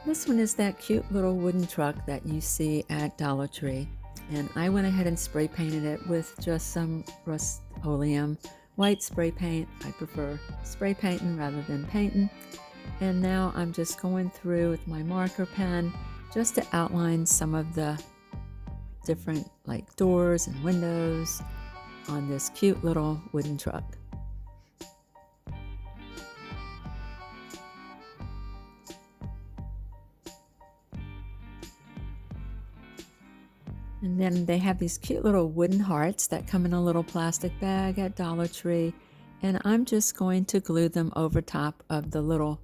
This one is that cute little wooden truck that you see at Dollar Tree. And I went ahead and spray painted it with just some Rust-Oleum white spray paint. I prefer spray painting rather than painting. And now I'm just going through with my marker pen just to outline some of the different like doors and windows on this cute little wooden truck. And then they have these cute little wooden hearts that come in a little plastic bag at Dollar Tree. And I'm just going to glue them over top of the little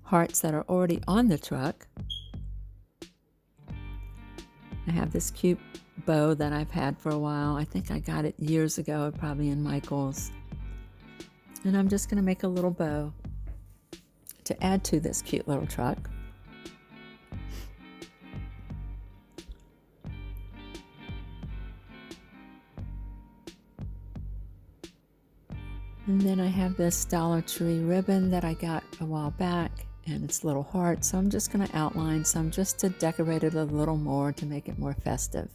hearts that are already on the truck. I have this cute bow that I've had for a while. I think I got it years ago, probably in Michael's. And I'm just going to make a little bow to add to this cute little truck. And then I have this Dollar Tree ribbon that I got a while back, and it's little hearts. So I'm just going to outline some just to decorate it a little more to make it more festive.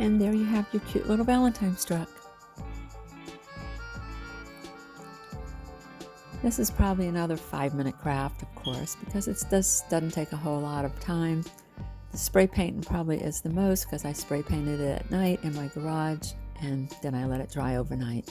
And there you have your cute little Valentine's truck. This is probably another 5-minute craft, of course, because it doesn't take a whole lot of time. The spray painting probably is the most because I spray painted it at night in my garage and then I let it dry overnight.